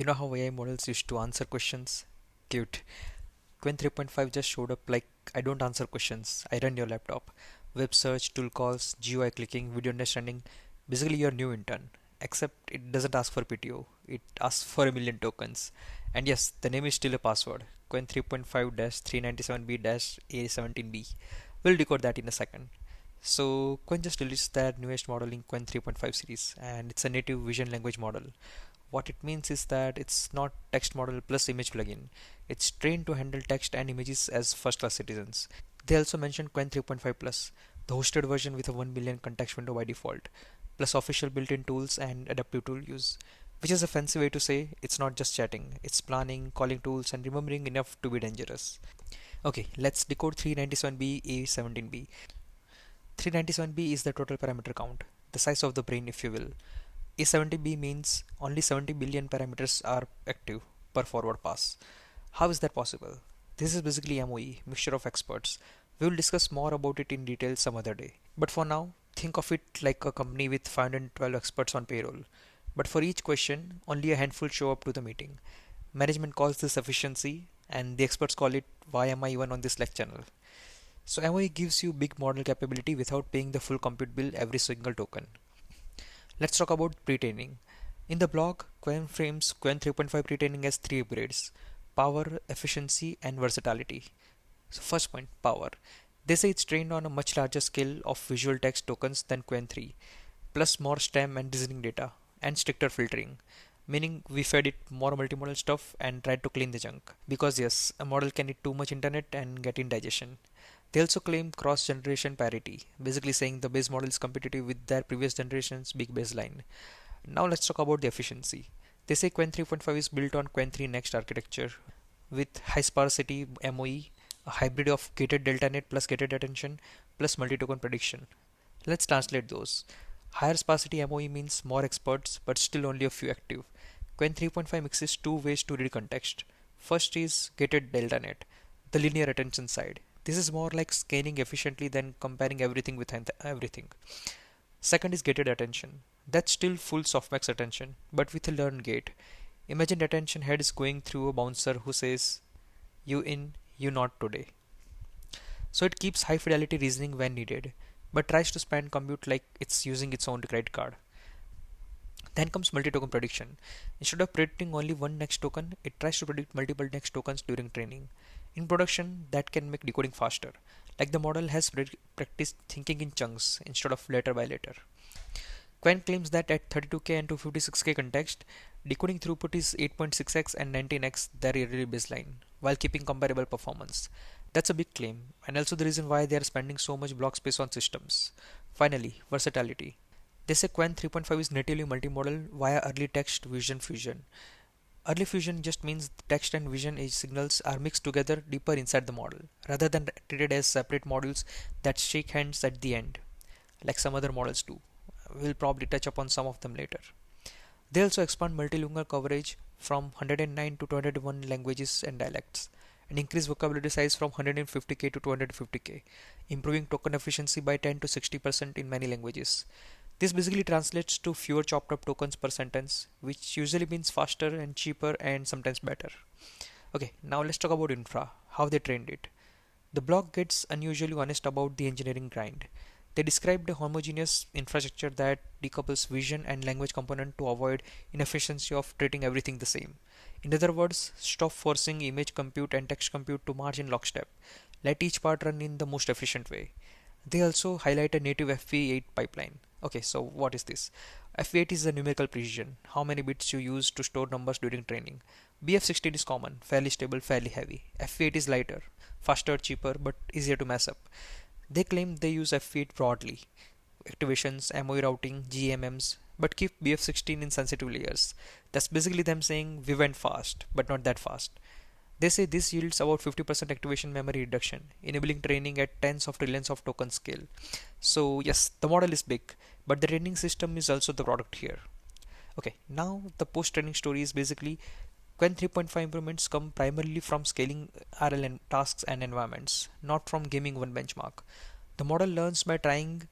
You know how AI models used to answer questions? Cute. Qwen 3.5 just showed up like I don't answer questions, I run your laptop. Web search, tool calls, GUI clicking, video understanding. Basically, your new intern. Except it doesn't ask for PTO, it asks for a million tokens. And yes, the name is still a password Qwen 3.5 397B A17B. We'll decode that in a second. So, Qwen just released their newest model in Qwen 3.5 series, and it's a native vision language model. What it means is that it's not text model plus image plugin. It's trained to handle text and images as first class citizens. They also mentioned Qwen 3.5 Plus, the hosted version with a 1 billion context window by default, plus official built-in tools and adaptive tool use, which is a fancy way to say it's not just chatting, it's planning, calling tools, and remembering enough to be dangerous. Okay, let's decode 397B A17B. 397B is the total parameter count, the size of the brain if you will. A70B means only 70 billion parameters are active per forward pass. How is that possible? This is basically MOE, mixture of experts. We will discuss more about it in detail some other day. But for now, think of it like a company with 512 experts on payroll. But for each question, only a handful show up to the meeting. Management calls this efficiency, and the experts call it why am I even on this Slack channel? So MOE gives you big model capability without paying the full compute bill every single token. Let's talk about pre-training. In the blog, Qwen frames Qwen 3.5 pre-training as three upgrades: power, efficiency, and versatility. So first point, power. They say it's trained on a much larger scale of visual text tokens than Qwen 3, plus more STEM and reasoning data, and stricter filtering. Meaning we fed it more multimodal stuff and tried to clean the junk. Because yes, a model can eat too much internet and get indigestion. They also claim cross-generation parity, basically saying the base model is competitive with their previous generation's big baseline. Now let's talk about the efficiency. They say Qwen 3.5 is built on Qwen 3 Next architecture with high sparsity MOE, a hybrid of gated delta net plus gated attention plus multi-token prediction. Let's translate those. Higher sparsity MOE means more experts but still only a few active. Qwen 3.5 mixes two ways to read context. First is gated delta net, the linear attention side. This is more like scanning efficiently than comparing everything with everything. Second is gated attention. That's still full softmax attention, but with a learned gate. Imagine attention head is going through a bouncer who says, you in, you not today. So it keeps high fidelity reasoning when needed, but tries to span compute like it's using its own credit card. Then comes multi-token prediction. Instead of predicting only one next token, it tries to predict multiple next tokens during training. In production, that can make decoding faster. Like the model has practiced thinking in chunks instead of letter by letter. Qwen claims that at 32K and 256K context, decoding throughput is 8.6x and 19x their yearly baseline, while keeping comparable performance. That's a big claim, and also the reason why they are spending so much block space on systems. Finally, versatility. They say Qwen 3.5 is natively multimodal via early text vision fusion. Early fusion just means text and vision age signals are mixed together deeper inside the model, rather than treated as separate modules that shake hands at the end, like some other models do. We'll probably touch upon some of them later. They also expand multilingual coverage from 109 to 201 languages and dialects, and increase vocabulary size from 150k to 250k, improving token efficiency by 10 to 60% in many languages. This basically translates to fewer chopped up tokens per sentence, which usually means faster and cheaper and sometimes better. Okay, now let's talk about infra, how they trained it. The blog gets unusually honest about the engineering grind. They described a homogeneous infrastructure that decouples vision and language component to avoid inefficiency of treating everything the same. In other words, stop forcing image compute and text compute to merge in lockstep. Let each part run in the most efficient way. They also highlight a native FP8 pipeline. Okay, so what is this? FP8 is the numerical precision, how many bits you use to store numbers during training. BF16 is common, fairly stable, fairly heavy. FP8 is lighter, faster, cheaper, but easier to mess up. They claim they use FP8 broadly, activations, MOE routing, GMMs, but keep BF16 in sensitive layers. That's basically them saying we went fast, but not that fast. They say this yields about 50% activation memory reduction, enabling training at tens of trillions of token scale. So yes, the model is big, but the training system is also the product here. Okay, now the post-training story is basically Qwen 3.5 improvements come primarily from scaling RL tasks and environments, not from gaming one benchmark. The model learns by trying,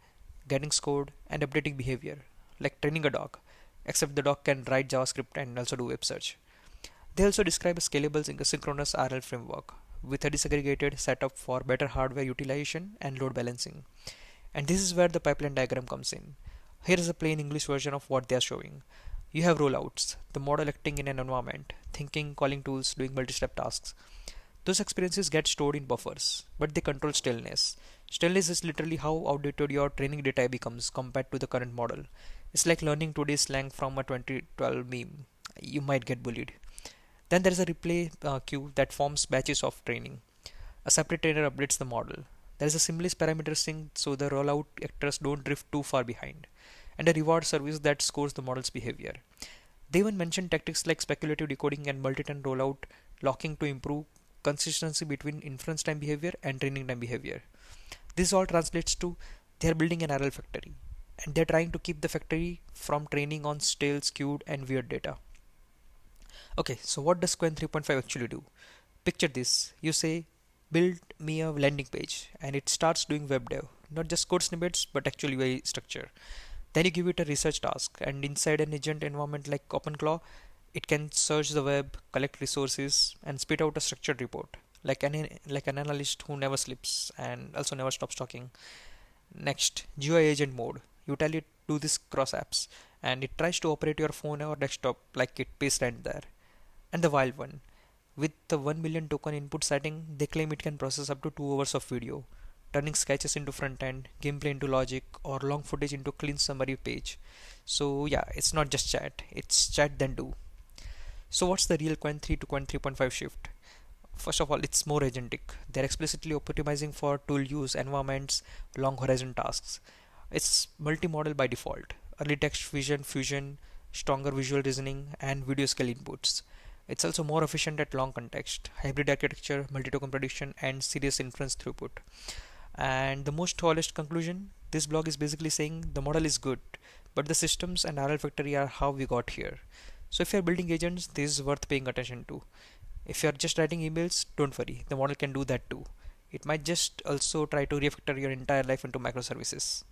getting scored, and updating behavior, like training a dog, except the dog can write JavaScript and also do web search. They also describe a scalable synchronous RL framework with a disaggregated setup for better hardware utilization and load balancing. And this is where the pipeline diagram comes in. Here is a plain English version of what they are showing. You have rollouts, the model acting in an environment, thinking, calling tools, doing multi-step tasks. Those experiences get stored in buffers, but they control stillness. Stillness is literally how outdated your training data becomes compared to the current model. It's like learning today's slang from a 2012 meme. You might get bullied. Then there is a replay queue that forms batches of training. A separate trainer updates the model. There is a seamless parameter sync so the rollout actors don't drift too far behind, and a reward service that scores the model's behavior. They even mention tactics like speculative decoding and multi-turn rollout locking to improve consistency between inference time behavior and training time behavior. This all translates to they are building an RL factory, and they're trying to keep the factory from training on stale, skewed, and weird data. Okay, so what does Qwen 3.5 actually do? Picture this. You say, build me a landing page, and it starts doing web dev. Not just code snippets, but actually very structure. Then you give it a research task, and inside an agent environment like OpenClaw, it can search the web, collect resources, and spit out a structured report, like an analyst who never sleeps and also never stops talking. Next, GUI agent mode. You tell it do this cross apps, and it tries to operate your phone or desktop like it pays rent there. And the wild one. With the 1 million token input setting, they claim it can process up to 2 hours of video, turning sketches into front end, gameplay into logic, or long footage into clean summary page. So yeah, it's not just chat, it's chat then do. So what's the real Qwen 3 to Qwen 3.5 shift? First of all, it's more agentic. They're explicitly optimizing for tool use environments, long horizon tasks. It's multi-model by default. Early text vision fusion, stronger visual reasoning, and video scale inputs. It's also more efficient at long context, hybrid architecture, multi-token prediction, and serious inference throughput. And the most honest conclusion, this blog is basically saying the model is good, but the systems and RL factory are how we got here. So if you're building agents, this is worth paying attention to. If you're just writing emails, don't worry, the model can do that too. It might just also try to refactor your entire life into microservices.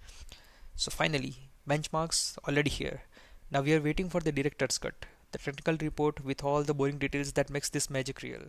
So finally, benchmarks already here. Now we are waiting for the director's cut, the technical report with all the boring details that makes this magic real.